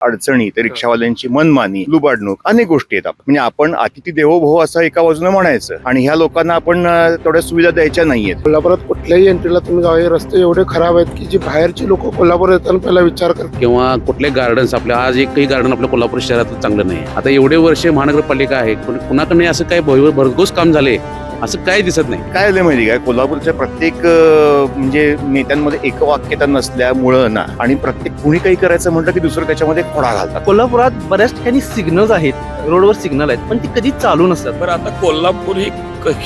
अडचणी, ते रिक्षावाल्यांची मनमानी, लुबाडणूक, अनेक गोष्टी येतात. म्हणजे आपण अतिथी देवो भव असं एका बाजूने म्हणायचं आणि ह्या लोकांना आपण तेवढ्या सुविधा द्यायच्या नाहीयेत. कोल्हापुरात कुठल्याही एंट्रीला तुम्ही जावे, रस्ते एवढे खराब आहेत की जी बाहेरची लोक कोल्हापूर येताना पहिला विचार करतात. किंवा कुठले गार्डन्स आपल्या आज एकही गार्डन आपल्या कोल्हापूर शहरात चांगलं नाही. आता एवढे वर्ष महानगरपालिका आहे, पण कुणाकडे असं काय भरघोस काम झाले असं काही दिसत नाही. काय झालं माहिती काय, कोल्हापूरच्या प्रत्येक म्हणजे नेत्यांमध्ये एकवाक्यता नसल्यामुळं ना, आणि प्रत्येक कुणी काही करायचं म्हटलं की दुसरं त्याच्यामध्ये खोडा घालतात. कोल्हापुरात बऱ्याच ठिकाणी सिग्नल्स आहेत, रोडवर सिग्नल आहेत, पण ती कधी चालू नसतात. बरं, आता कोल्हापूर ही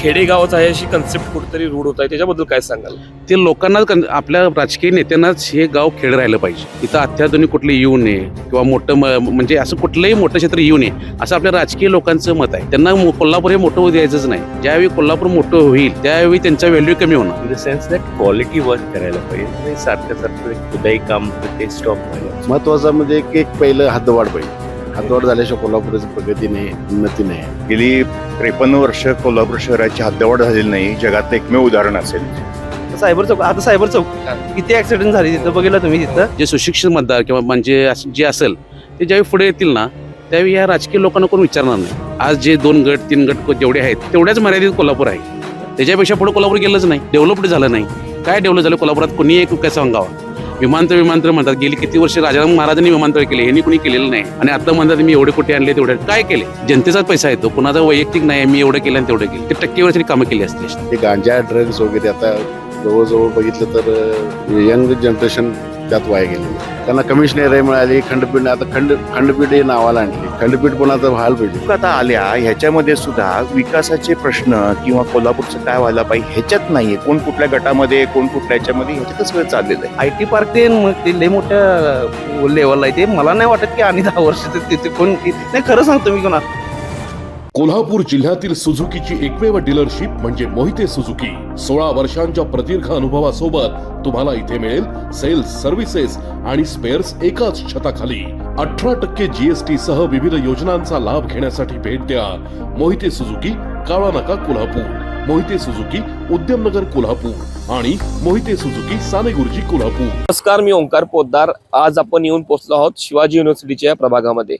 खेडेगावच आहे अशी कन्सेप्ट कुठेतरी रूढ होत आहे, त्याच्याबद्दल काय सांगाल? ते लोकांना आपल्या राजकीय नेत्यांनाच हे गाव खेड राहिलं पाहिजे. इथं अत्याधुनिक कुठले येऊ नये किंवा मोठं म्हणजे असं कुठलंही मोठं क्षेत्र येऊ नये असं आपल्या राजकीय लोकांचं मत आहे. त्यांना कोल्हापूर हे मोठं होऊ द्यायचंच नाही. ज्यावेळी कोल्हापूर मोठं होईल त्यावेळी त्यांचा व्हॅल्यू कमी होणार. In the sense that quality work करायला पाहिजे. सारखं खुदाई काम ते स्टॉप व्हायला. महत्वाचं म्हणजे एक पहिलं हद्दवाढ पाहिजे. हद्दवाढ झाल्याशिवाय कोल्हापुराची प्रगती नाही, उन्नती नाही. गेली 53 वर्ष कोल्हापूर शहराची हद्दवाढ झालेली नाही. जगातलं एकमेव उदाहरण असेल. सायबर चौक, आता सायबर चौक किती ऍक्सिडेंट झाले तिथं बघितलं तुम्ही. तिथं जे सुशिक्षित मतदार किंवा म्हणजे जे असेल ते ज्यावेळी पुढे येतील ना, त्यावेळी या राजकीय लोकांना कोण विचारणार नाही. आज जे 2 गट 3 गट जेवढे आहेत तेवढ्याच मर्यादित कोल्हापूर आहे. त्याच्यापेक्षा पुढे कोल्हापूर गेलंच नाही, डेव्हलपड झालं नाही. काय डेव्हलप झालं कोल्हापुरात? कोणी एक कसं सांगावं. विमानतळ म्हणतात, गेली किती वर्ष राजाराम महाराजांनी विमानतळ केले, यांनी कोणी केलेलं नाही. आणि आता म्हणतात मी एवढे कुठे आणले, तेवढे काय केले? जनतेचाच पैसा येतो, कुणाचा वैयक्तिक नाही. मी एवढं केलं आणि तेवढं केलं, ते टक्केवारी कामं केली असते. ते गांजा ड्रग्स वगैरे आता जवळजवळ बघितलं तर यंग जनरेशन त्यात वाया गेलेली. त्यांना कमिशनर मिळाली, खंडपीठ. आता खंडपीठ हे नावाला आणली. खंडपीठ कोणाचं व्हायला पाहिजे. आता आल्या ह्याच्यामध्ये सुद्धा विकासाचे प्रश्न किंवा कोल्हापूरचं काय व्हायला पाहिजे ह्याच्यात नाहीये. कोण कुठल्या गटामध्ये, कोण कुठल्या ह्याच्यामध्ये, ह्याच्यातच वेळ चाललेलं आहे. IT पार्क ते लय मोठ्या लेवलला आहे. ते मला नाही वाटत की आणि 10 वर्ष तिथे कोण नाही. खरं सांगतो मी कोणा. कोल्हापूर जिल्ह्यातील सुझुकीची एकमेव डीलरशिप म्हणजे मोहिते सुझुकी. 16 वर्षांच्या प्रदीर्घ अनुभवासोबत तुम्हाला इथे मिळेल सेल्स, सर्व्हिसेस आणि स्पेअर्स एकाच छताखाली. 18% GST सह विविध योजनांचा लाभ घेण्यासाठी भेट द्या. मोहिते सुझुकी, काळा नाका, कोल्हापूर. मोहिते सुझुकी, उद्यमनगर, कोल्हापूर आणि मोहिते सुझुकी, सानेगुरुजी, कोल्हापूर. नमस्कार, मी ओंकार पोद्दार. आज आपण येऊन पोहोचलो आहोत शिवाजी युनिव्हर्सिटीच्या या प्रभागामध्ये.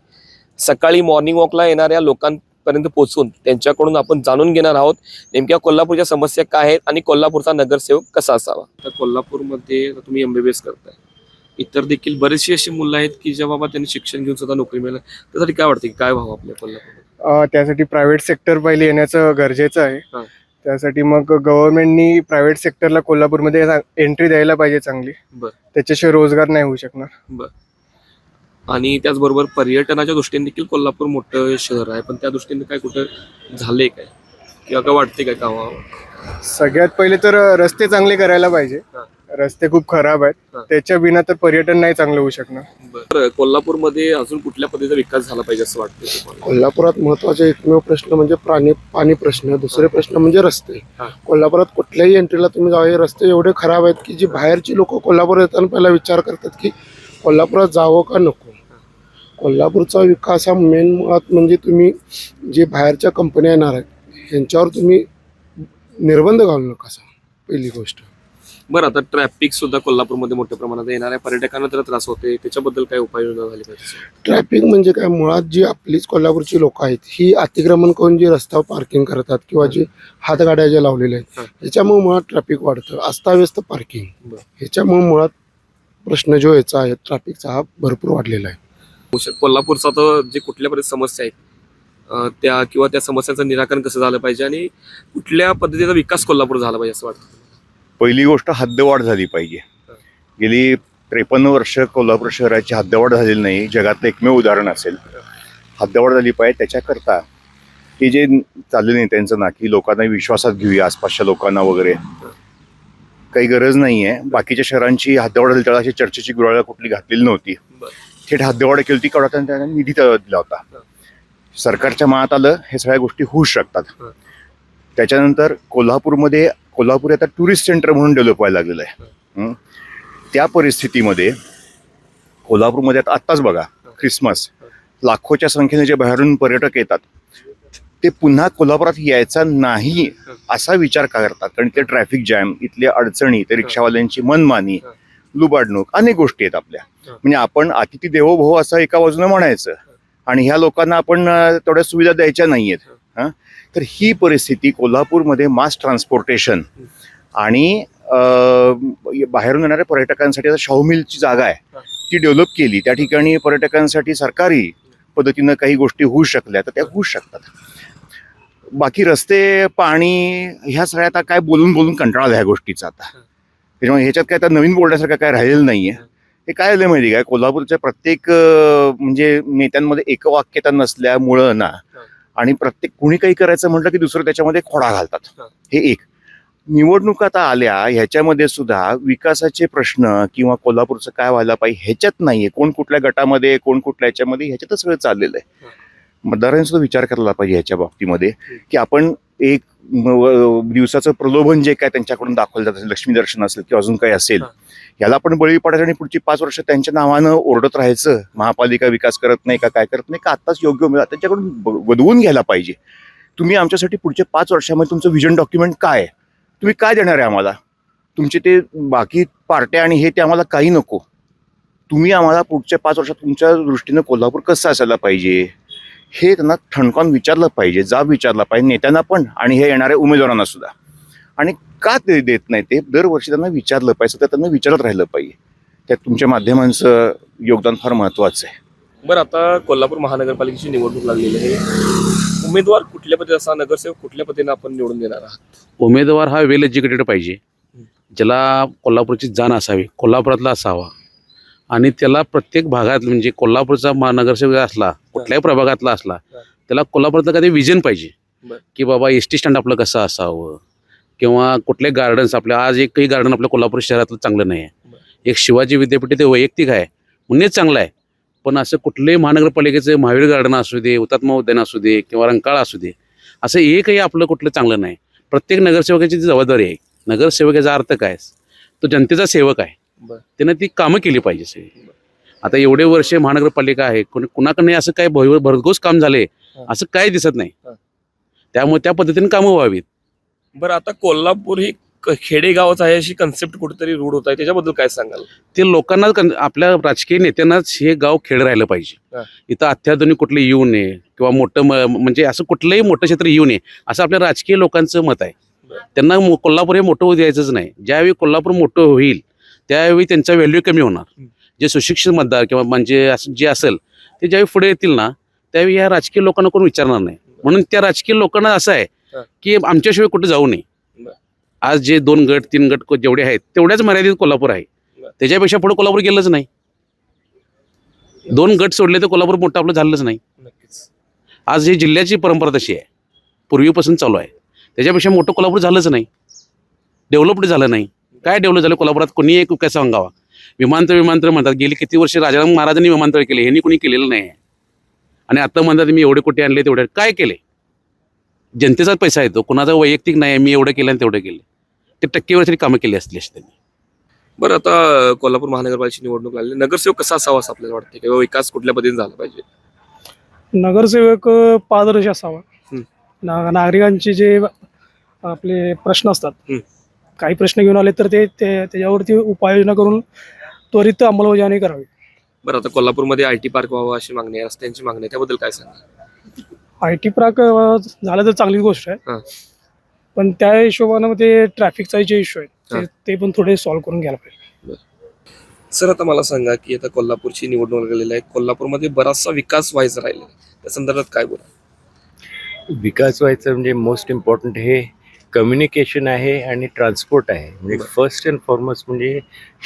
सकाळी मॉर्निंग वॉकला येणाऱ्या लोकांपर्यंत पोहोचून त्यांच्याकडून आपण जाणून घेणार आहोत नेमक्या कोल्हापूरच्या समस्या काय आहेत आणि कोल्हापूरचा नगरसेवक कसा असावा. तर कोल्हापूरमध्ये तुम्ही MBBS करताय, इतर देखील बरेचशी अशी मुलं आहेत की जेव्हा बाबा त्यांनी शिक्षण घेऊन सुद्धा नोकरी मिळाली, त्यासाठी काय वाटतं की काय व्हावं आपल्या कोल्हापूर? त्यासाठी प्रायव्हेट सेक्टर पहिले येण्याचं गरजेचं आहे. त्यासाठी मग गव्हर्नमेंटनी प्रायव्हेट सेक्टरला कोल्हापूरमध्ये एंट्री द्यायला पाहिजे चांगली. त्याच्याशिवाय रोजगार नाही होऊ शकणार. आणि त्याचबरोबर पर्यटनाच्या दृष्टीने देखील कोल्हापूर मोठं शहर आहे, पण त्या दृष्टीने काय कुठं झालंय काय किंवा काय वाटते काय व्हावं? सगळ्यात पहिले तर रस्ते चांगले करायला पाहिजे. रस्ते खूप खराब आहेत. त्याच्या बिना तर पर्यटन नाही चांगलं होऊ शकणार. बरं, कोल्हापूरमध्ये अजून कुठल्या पद्धतीचा विकास झाला पाहिजे असं वाटतं तुम्हाला? कोल्हापुरात महत्वाचे एकमेव प्रश्न म्हणजे पाणी प्रश्न. दुसरे प्रश्न म्हणजे रस्ते. कोल्हापुरात कुठल्याही एंट्रीला तुम्ही जावे, रस्ते एवढे खराब आहेत की जी बाहेरची लोक कोल्हापूर येताना पहिला विचार करतात की कोल्हापुरात जावं का नको. कोल्हापूरचा विकास हा मेन मुळात म्हणजे तुम्ही जे बाहेरच्या कंपन्या येणार आहेत यांच्यावर तुम्ही निर्बंध घालू नका, पहिली गोष्ट. बरं, आता ट्रॅफिक सुद्धा कोल्हापूरमध्ये मोठ्या प्रमाणात येणाऱ्या पर्यटकांना तर त्रास होते, त्याच्याबद्दल काय उपाययोजना झाली पाहिजे? ट्रॅफिक म्हणजे काय, मुळात जी आपलीच कोल्हापूरची लोक आहेत ही अतिक्रमण करून जी रस्त्यावर पार्किंग करतात किंवा जी हातगाड्या ज्या लावलेल्या आहेत ह्याच्यामुळे मुळात ट्रॅफिक वाढतं. अस्ताव्यस्त पार्किंग ह्याच्यामुळे मुळात प्रश्न जो याचा आहे ट्रॅफिकचा हा भरपूर वाढलेला आहे. कोल्हापूरचा तर जे कुठल्या प्रकारच्या समस्या आहेत त्या किंवा त्या समस्यांचं निराकरण कसं झालं पाहिजे आणि कुठल्या पद्धतीचा विकास कोल्हापूर झाला पाहिजे असं वाटतं? पहिली गोष्ट हद्दवाढ झाली पाहिजे. गेली 53 वर्ष कोल्हापूर शहराची हद्दवाढ झालेली नाही. जगातलं एकमेव उदाहरण असेल. हद्दवाढ झाली पाहिजे. त्याच्याकरता की जे चाललेलं नाही त्यांचं ना की लोकांना विश्वासात घेऊया, आसपासच्या लोकांना वगैरे, काही गरज नाही आहे. बाकीच्या शहरांची हद्दवाढ झाली त्याला अशी चर्चेची गुराळा कुठली घातलेली नव्हती. थेट हद्दवाढ केली होती, काढता त्यांना निधी दिला होता. सरकारच्या मनात आलं हे सगळ्या गोष्टी होऊ शकतात. त्याच्यानंतर कोल्हापूर आता टुरिस्ट सेंटर म्हणून डेव्हलप व्हायला लागलेलं आहे. त्या परिस्थितीमध्ये कोल्हापूरमध्ये आत्ताच बघा ख्रिसमस, लाखोच्या संख्येने जे बाहेरून पर्यटक येतात ते पुन्हा कोल्हापुरात यायचा नाही असा विचार का करतात? कारण ते ट्रॅफिक जॅम, इथल्या अडचणी, ते रिक्षावाल्यांची मनमानी, लुबाडणूक, अनेक गोष्टी आहेत आपल्या. म्हणजे आपण अतिथी देवो भव असं एका बाजूने म्हणायचं आणि ह्या लोकांना आपण तेवढ्या सुविधा द्यायच्या नाहीयेत. तर ही परिस्थिती कोल्हापूरमध्ये मास ट्रान्सपोर्टेशन आणि बाहेरून येणाऱ्या पर्यटकांसाठी आता शाहू मिलची जागा आहे ती डेव्हलप केली, त्या ठिकाणी पर्यटकांसाठी सरकारी पद्धतीनं काही गोष्टी होऊ शकल्या तर त्या होऊ शकतात. बाकी रस्ते, पाणी, ह्या सगळ्या आता काय बोलून बोलून कंटाळा ह्या गोष्टीचा आता. त्याच्यामुळे ह्याच्यात काय आता नवीन बोलण्यासारखं काय राहिलेलं नाहीये. हे काय झालं माहिती काय, कोल्हापूरच्या प्रत्येक म्हणजे नेत्यांमध्ये एकवाक्यता नसल्यामुळं ना, आणि प्रत्येक कुणी काही करायचं म्हटलं की दुसरं त्याच्यामध्ये खोडा घालतात. हे एक. निवडणुका आता आल्या ह्याच्यामध्ये सुद्धा विकासाचे प्रश्न किंवा कोल्हापूरचं काय व्हायला पाहिजे ह्याच्यात नाहीये. कोण कुठल्या गटामध्ये, कोण कुठल्या ह्याच्यामध्ये, ह्याच्यातच सगळं चाललेलं आहे. मतदारांनी सुद्धा विचार करायला पाहिजे ह्याच्या बाबतीमध्ये की आपण एक दिवसाचं प्रलोभन जे काय त्यांच्याकडून दाखवलं जातं, लक्ष्मी दर्शन असेल किंवा अजून काही असेल, ह्याला आपण बळी पडायचं आणि पुढची 5 वर्ष त्यांच्या नावानं ओरडत राहायचं, महापालिका विकास करत नाही का, काय करत नाही का, आत्ताच योग्य उमेदवार त्यांच्याकडून वदवून घ्यायला पाहिजे. तुम्ही आमच्यासाठी पुढच्या 5 वर्षामध्ये तुमचं व्हिजन डॉक्युमेंट काय आहे, तुम्ही काय देणार आहे आम्हाला, तुमचे ते बाकी पार्ट्या आणि हे ते आम्हाला काही नको. तुम्ही आम्हाला पुढच्या 5 वर्षात तुमच्या दृष्टीनं कोल्हापूर कसं असायला पाहिजे हे त्यांना ठणकावून विचारलं पाहिजे, जाब विचारला पाहिजे नेत्यांना पण आणि हे येणाऱ्या उमेदवारांना सुद्धा. आणि का ते देत नाही ते दरवर्षी त्यांना विचारलं पाहिजे, तर त्यांना विचारत राहिलं पाहिजे. त्यात तुमच्या माध्यमांचं योगदान फार महत्त्वाचं आहे. बरं, आता कोल्हापूर महानगरपालिकेची निवडणूक लागलेली आहे. उमेदवार कुठल्या पद्धतीने असा, नगरसेवक कुठल्या पद्धतीने आपण निवडून देणार आहात? उमेदवार हा वेल एज्युकेटेड पाहिजे, ज्याला कोल्हापूरची जाण असावी, कोल्हापुरातला असावा आणि त्याला प्रत्येक भागात म्हणजे कोल्हापूरचा महानगरसेवक असला, कुठल्याही प्रभागातला असला, त्याला कोल्हापुरातलं काही विजन पाहिजे की बाबा एस.टी. स्टँड आपलं कसं असावं किंवा कुठले गार्डन्स आपल्या. आज एकही गार्डन आपल्या कोल्हापूर शहरातलं चांगलं नाही आहे. एक शिवाजी विद्यापीठ ते वैयक्तिक आहे म्हणूनच चांगलं आहे, पण असं कुठलेही महानगरपालिकेचं महावीर गार्डन असू दे, हुतात्मा उद्यान असू दे किंवा रंकाळा असू दे, असं एकही आपलं कुठलं चांगलं नाही. प्रत्येक नगरसेवकाची ती जबाबदारी आहे. नगरसेवकाचा अर्थ काय, तो जनतेचा सेवक आहे, त्यानं ती कामं केली पाहिजे सगळी. आता एवढे वर्ष महानगरपालिका आहे, कुणाकडे असं काय भरघोस काम झाले असं काही दिसत नाही. त्यामुळे त्या पद्धतीने कामं व्हावीत. बरं, आता कोल्हापूर ही खेडेगावच आहे अशी कन्सेप्ट कुठेतरी रूढ होत आहे, त्याच्याबद्दल काय सांगाल? ते लोकांना आपल्या राजकीय नेत्यांनाच हे गाव खेड राहिलं पाहिजे. इथं अत्याधुनिक कुठले येऊ नये किंवा मोठं म्हणजे असं कुठलंही मोठं क्षेत्र येऊ नये असं आपल्या राजकीय लोकांचं मत आहे. त्यांना कोल्हापूर हे मोठं होऊ द्यायचंच नाही. ज्यावेळी कोल्हापूर मोठं होईल त्यावेळी त्यांचा व्हॅल्यू कमी होणार. जे सुशिक्षित मतदार किंवा म्हणजे जे असेल ते ज्यावेळी पुढे येतील ना, त्यावेळी या राजकीय लोकांना कोण विचारणार नाही. म्हणून त्या राजकीय लोकांना असं आहे की आमच्याशिवाय कुठे जाऊ नये. आज जे 2 गट 3 गट जेवढे आहेत तेवढ्याच मर्यादित कोल्हापूर आहे, त्याच्यापेक्षा पुढे कोल्हापूर गेलंच नाही. 2 गट सोडले तर कोल्हापूर मोठं आपलं झालंच नाही. आज ही जिल्ह्याची परंपरा तशी आहे, पूर्वीपासून चालू आहे. त्याच्यापेक्षा मोठं कोल्हापूर झालंच नाही, डेव्हलपड झालं नाही. काय डेव्हलप झालं कोल्हापुरात कोणी एक कसं सांगावा. विमानतळ म्हणतात, गेली किती वर्ष राजाराम महाराजांनी विमानतळ केले, ह्यांनी कोणी केलेलं नाही. आणि आता म्हणतात मी एवढे कोटी आणले तेवढे, काय केले? जनतेचाच पैसा येतो, कुणाचा वैयक्तिक नाही मी एवढं केलं आणि तेवढं केलं. ते टक्केवर तरी कामं केली असतील त्यांनी. बरं, आता कोल्हापूर महानगरपालिकेची निवडणूक लागली, नगरसेवक कसा असावा असं आपल्याला वाटतं किंवा विकास कुठल्या पद्धतीने झाला पाहिजे? नगरसेवक पारदर्शी असावा. नागरिकांचे जे आपले प्रश्न असतात, काही प्रश्न घेऊन आले तर ते त्याच्यावरती उपाययोजना करून त्वरित अंमलबजावणी करावी. बरं, आता कोल्हापूरमध्ये IT पार्क व्हावा अशी मागणी आहे, रस्त्यांची मागणी आहे, त्याबद्दल काय सांगा? IT पार्क झालं तर चांगलीच गोष्ट आहे, पण त्या हिशोबानं ते ट्रॅफिकचा जे इश्यू आहे ते पण थोडे सॉल्व्ह करून घ्यायला पाहिजे. सर, आता मला सांगा की आता कोल्हापूरची निवडणूक लागलेली आहे, कोल्हापूरमध्ये बराचसा विकास व्हायचा राहिलेला आहे, त्या संदर्भात काय बोला? विकास व्हायचं म्हणजे मोस्ट इम्पॉर्टंट हे कम्युनिकेशन आहे आणि ट्रान्सपोर्ट आहे. म्हणजे फर्स्ट अँड फॉरमोस्ट म्हणजे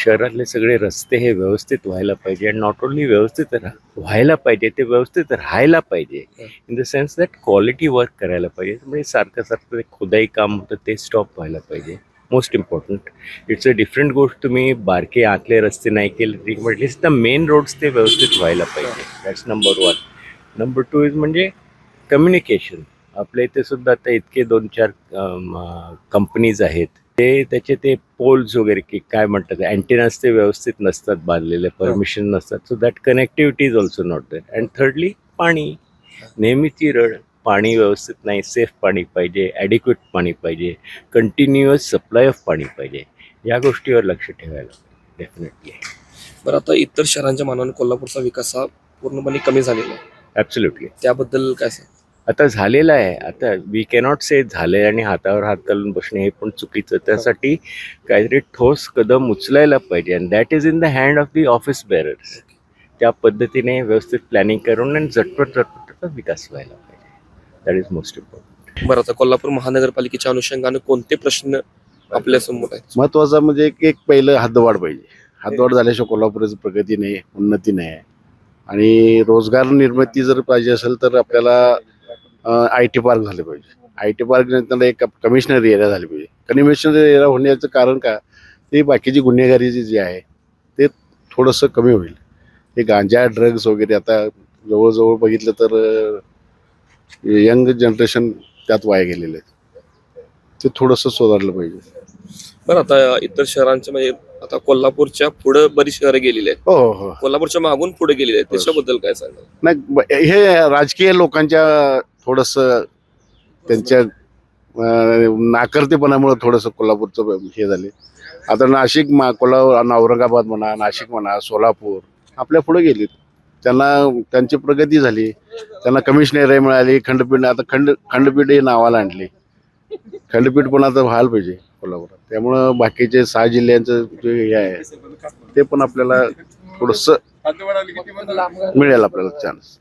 शहरातले सगळे रस्ते हे व्यवस्थित व्हायला पाहिजे. आणि नॉट ओन्ली व्यवस्थित व्हायला पाहिजे, ते व्यवस्थित राहायला पाहिजे. In the sense that quality work करायला पाहिजे. म्हणजे सारखं खुदाई काम होतं ते स्टॉप व्हायला पाहिजे. Most important it's a different गोष्ट, तुम्ही बारके आतले रस्ते नाही केले तरी ॲटलिस्ट द मेन रोड्स ते व्यवस्थित व्हायला पाहिजे. That's number 1. नंबर 2 इज म्हणजे कम्युनिकेशन. आपल्या इथे सुद्धा आता इतके 2-4 कंपनीज आहेत, ते त्याचे ते पोल्स वगैरे की काय म्हणतात अँटेनास ते व्यवस्थित नसतात बांधलेले, परमिशन नसतात. So that connectivity is also not there. And thirdly पाणी, नेहमीची रड, पाणी व्यवस्थित नाही, सेफ पाणी पाहिजे, ॲडिक्वेट पाणी पाहिजे, कंटिन्युअस सप्लाय ऑफ पाणी पाहिजे. या गोष्टीवर लक्ष ठेवायला. डेफिनेटली. बरं, आता इतर शहरांच्या मानाने कोल्हापूरचा विकास हा पूर्णपणे कमी झालेला आहे, ॲब्सोल्युटली. त्याबद्दल काय सांग? आता झालेलं आहे. आता वी कॅनॉट से झालंय आणि हातावर हात घालून बसणे हे पण चुकीचं. त्यासाठी काहीतरी ठोस कदम उचलायला पाहिजे and that is in the hand of the office bearers. त्या पद्धतीने व्यवस्थित प्लॅनिंग करून आणि झटपट विकास व्हायला पाहिजे. That is most important. बरं, आता कोल्हापूर महानगरपालिकेच्या अनुषंगाने कोणते प्रश्न आपल्या समोर आहेत? महत्त्वाचा म्हणजे एक पहिलं हद्दवाढ पाहिजे. हद्दवाढ झाल्याशिवाय कोल्हापुराची प्रगती नाही, उन्नती नाही आहे. आणि रोजगार निर्मिती जर पाहिजे असेल तर आपल्याला IT पार्क झाले पाहिजे. IT पार्क नंतर एक कमिशनर एरिया झाले पाहिजे. कमिशनर एरिया होण्याचं कारण का, ते बाकीची गुन्हेगारी जी आहे ते थोडंसं कमी होईल. हे गांजा ड्रग्स वगैरे आता जवळजवळ बघितलं तर यंग जनरेशन त्यात वाया गेलेलं आहे. ते थोडंसं सुधारलं पाहिजे. बरं, आता इतर शहरांच्या म्हणजे आता कोल्हापूरच्या पुढे बरीच शहरं गेलेली आहेत, हो हो. कोल्हापूरच्या मागून पुढे गेलेली आहेत, त्याच्याबद्दल काय सांगाल? नाही, हे राजकीय लोकांच्या थोडंसं त्यांच्या नाकर्तेपणामुळे थोडंसं कोल्हापूरचं हे झाले. आता नाशिक कोल्हापूर, औरंगाबाद म्हणा, नाशिक म्हणा, सोलापूर आपल्या पुढे गेली. त्यांची प्रगती झाली. त्यांना कमिशनर मिळाली. खंडपीठ आता खंडपीठ हे नावाला आणली. खंडपीठ पण आता व्हायला पाहिजे कोल्हापुरात. त्यामुळं बाकीचे 6 जिल्ह्यांचं जे हे आहे ते पण आपल्याला थोडंसं मिळेल आपल्याला चान्स.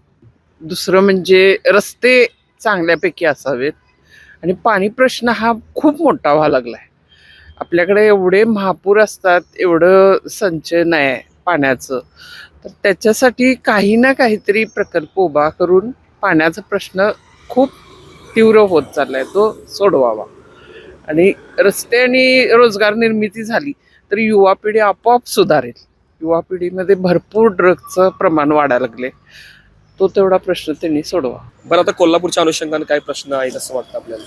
दुसरं म्हणजे रस्ते चांगल्यापैकी असावेत आणि पाणी प्रश्न हा खूप मोठा व्हायला लागलाय. आपल्याकडे एवढे महापूर असतात, एवढं संचय नाही आहे पाण्याचं, तर त्याच्यासाठी काही ना काहीतरी प्रकल्प उभा करून पाण्याचा प्रश्न खूप तीव्र होत चाललाय, तो सोडवावा. आणि रस्ते आणि रोजगार निर्मिती झाली तर युवा पिढी आपोआप सुधारेल. युवा पिढीमध्ये भरपूर ड्रग्जचं प्रमाण वाढायला लागले, तो तेवढा प्रश्न त्यांनी सोडवा. बरं, आता कोल्हापूरच्या अनुषंगाने काय प्रश्न आहेत असं वाटतं आपल्याला?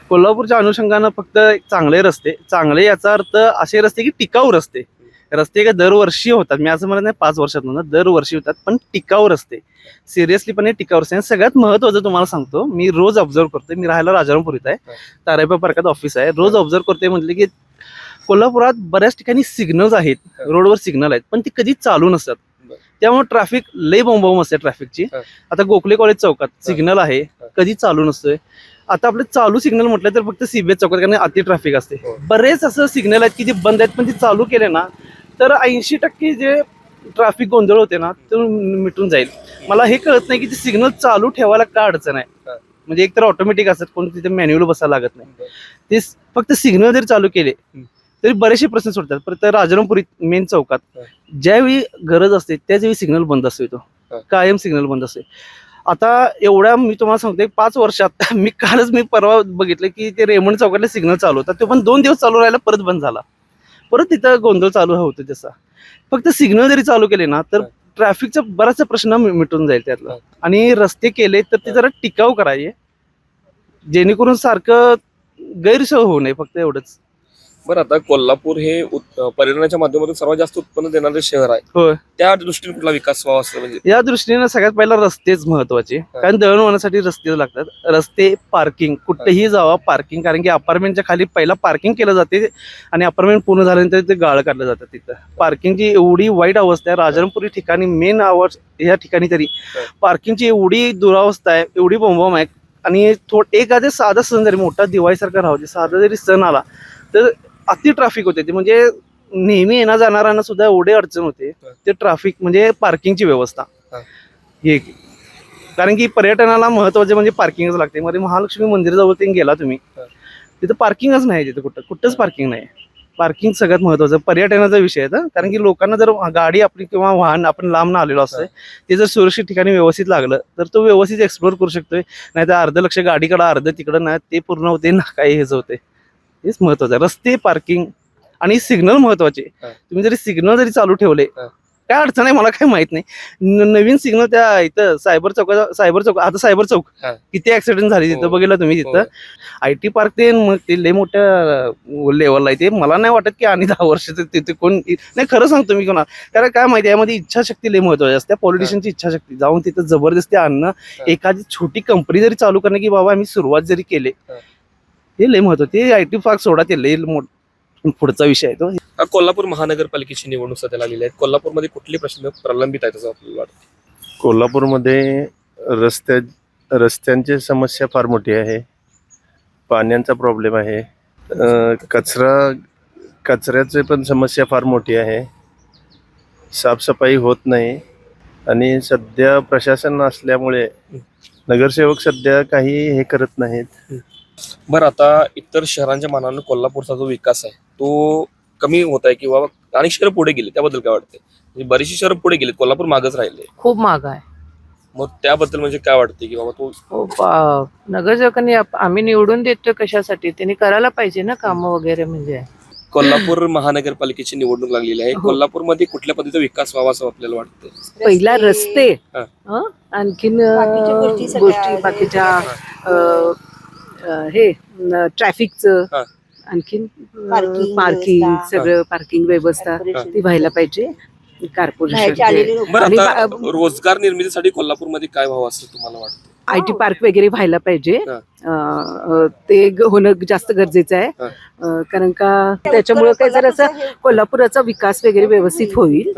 कोल्हापूरच्या अनुषंगानं फक्त चांगले रस्ते, चांगले याचा अर्थ असे रस्ते की टिकाऊ रस्ते. रस्ते काय दरवर्षी होतात, मी असं म्हणत नाही 5 वर्षातून, दरवर्षी होतात, पण टिकाऊ रस्ते, सिरियसलीपणे टिकाऊ रस्ते. सगळ्यात महत्त्वाचं तुम्हाला सांगतो, मी रोज ऑब्झर्व करतोय. मी राहायला राजारामपूर इथं आहे, तारायपा पार्कात ऑफिस आहे. रोज ऑब्झर्व करतोय म्हटलं की कोल्हापुरात बऱ्याच ठिकाणी सिग्नल्स आहेत, रोडवर सिग्नल आहेत, पण ती कधी चालू नसतात. त्यामुळे ट्रॅफिक लई बोंबाबोंब असते ट्रॅफिकची. आता गोखले कॉलेज चौकात सिग्नल आहे, कधी चालू नसतोय. आता आपले चालू सिग्नल म्हटलं तर फक्त CBS चौकात, कारण अति ट्रॅफिक असते. बरेच असं सिग्नल आहेत की जे बंद आहेत, पण ती चालू केले ना तर 80% जे ट्रॅफिक गोंधळ होते ना ते मिटून जाईल. मला हे कळत नाही की ते सिग्नल चालू ठेवायला का अडचण आहे. म्हणजे एकतर ऑटोमॅटिक असतात, कोण तिथे मॅन्युअल बसायला लागत नाही. ते फक्त सिग्नल जरी चालू केले तरी बरेचसे प्रश्न सुटतात. परत राजारामपुरी मेन चौकात ज्यावेळी गरज असते त्याचवेळी सिग्नल बंद असतो, तो कायम सिग्नल बंद असते. आता एवढ्या मी तुम्हाला सांगतो 5 वर्षात मी परवा बघितलं की ते रेमंड चौकातले सिग्नल चालू होता, तो पण 2 दिवस चालू राहिला, परत बंद झाला. परत तिथं गोंधळ चालू होतो. तसा फक्त सिग्नल जरी चालू केले ना तर ट्रॅफिकचा बराचसा प्रश्न मिटून जाईल त्यातला. आणि रस्ते केले तर ते जरा टिकाऊ करायचे, जेणेकरून सारखं गैरसोय होऊ नये, फक्त एवढंच. बरं, आता कोल्हापूर हे पर्यटनाच्या माध्यमातून सर्वात जास्त उत्पन्न देणारे शहर आहे. होय, त्या दृष्टीने कुठला विकास व्हावा असं म्हणजे? या दृष्टीने सगळ्यात पहिला रस्तेच महत्वाचे, कारण दळणवळणासाठी रस्ते लागतात. रस्ते, पार्किंग, कुठेही जावा पार्किंग, कारण की अपार्टमेंटच्या खाली पहिला पार्किंग केलं जाते आणि अपार्टमेंट पूर्ण झाल्यानंतर ते गाळं काढलं जातं. तिथं पार्किंगची एवढी वाईट अवस्था आहे. राजारामपुरी ठिकाणी मेन या ठिकाणी तरी पार्किंगची एवढी दुरावस्था आहे, एवढी बोंबाबोंब आहे. आणि एखादा साधा सण जरी मोठा दिवाळीसारखा राहू दे, साधा जरी सण आला तर अति ट्रॅफिक होते. ते म्हणजे नेहमी येणं जाणाऱ्यांना सुद्धा एवढे अडचण होते. ते ट्रॅफिक म्हणजे पार्किंगची व्यवस्था हे, कारण की पर्यटनाला महत्वाचे म्हणजे पार्किंगच लागते. मध्ये महालक्ष्मी मंदिराजवळ ते गेला तुम्ही, तिथं पार्किंगच नाही, तिथं कुठंच पार्किंग नाही. पार्किंग सगळ्यात महत्वाचं पर्यटनाचा विषय आहे. कारण की लोकांना जर गाडी आपली किंवा वाहन आपण लांब आलेलो असतोय, ते जर सुरक्षित ठिकाणी व्यवस्थित लागलं तर तो व्यवस्थित एक्सप्लोर करू शकतोय. नाही तर अर्ध लक्ष गाडीकडं, अर्ध तिकडं, नाही ते पूर्ण होते ना काही हेच होते. हेच महत्वाचं आहे. रस्ते, पार्किंग आणि सिग्नल महत्वाचे. तुम्ही जरी सिग्नल जरी चालू ठेवले, काय अडचण आहे मला काही माहित नाही. नवीन सिग्नल त्या इथं सायबर चौक आता सायबर चौक किती ऍक्सिडेंट झाली तिथं बघितलं तुम्ही. तिथं IT पार्क ते मग ते लय मोठ्या लेवलला आहे. ते मला नाही वाटत की आणि 10 वर्ष तिथे कोण नाही. खरं सांगतो मी कोणा, कारण काय माहिती यामध्ये इच्छाशक्ती लय महत्वाची असते. पॉलिटिशियनची इच्छाशक्ती, जाऊन तिथं जबरदस्ती आणणं, एखादी छोटी कंपनी जरी चालू करणं की बाबा आम्ही सुरुवात जरी केली, हे लय महत्व. ते IT पार्क सोडा, ते लय पुढचा विषय आहे तो. कोल्हापूर महानगरपालिकेची निवडणूक सध्या लागलेली आहे. कोल्हापूरमध्ये कुठले प्रश्न प्रलंबित आहेत असं आपल्याला वाटतं? कोल्हापूरमध्ये रस्त्यांची समस्या फार मोठी आहे, पाण्याचा प्रॉब्लेम आहे, कचऱ्याची पण समस्या फार मोठी आहे, साफसफाई होत नाही आणि सध्या प्रशासन असल्यामुळे नगरसेवक सध्या काही हे करत नाहीत. बरं, आता इतर शहरांच्या मानाने कोल्हापूरचा जो विकास आहे तो कमी होत आहे किंवा अनेक शहरं पुढे गेली, त्याबद्दल काय वाटते? म्हणजे बरीचशी शहरं पुढे गेलीत, कोल्हापूर मागच राहिले. खूप महाग आहे. मग त्याबद्दल म्हणजे काय वाटते की बाबा तो नगरसेवकांनी आम्ही निवडून देतो कशासाठी, त्यांनी करायला पाहिजे ना काम वगैरे. म्हणजे कोल्हापूर महानगरपालिकेची निवडणूक लागलेली आहे. हो. कोल्हापूरमध्ये कुठल्या पद्धतीचा विकास व्हावा असं आपल्याला वाटतं? पहिला रस्ते, हा. आणखीन गोष्टी बाकीच्या हे ट्रॅफिकचं, हा. आणखीन पार्किंग, सगळं पार्किंग व्यवस्था ती व्हायला पाहिजे कॉर्पोरेशन. बरं, आणि आता रोजगार निर्मितीसाठी कोल्हापूरमध्ये काय व्हावं असं तुम्हाला वाटतं? IT पार्क वगैरे व्हायला पाहिजे. ते होणं जास्त गरजेचं आहे. कारण का त्याच्यामुळे काय जर असं कोल्हापुराचा विकास वगैरे व्यवस्थित होईल.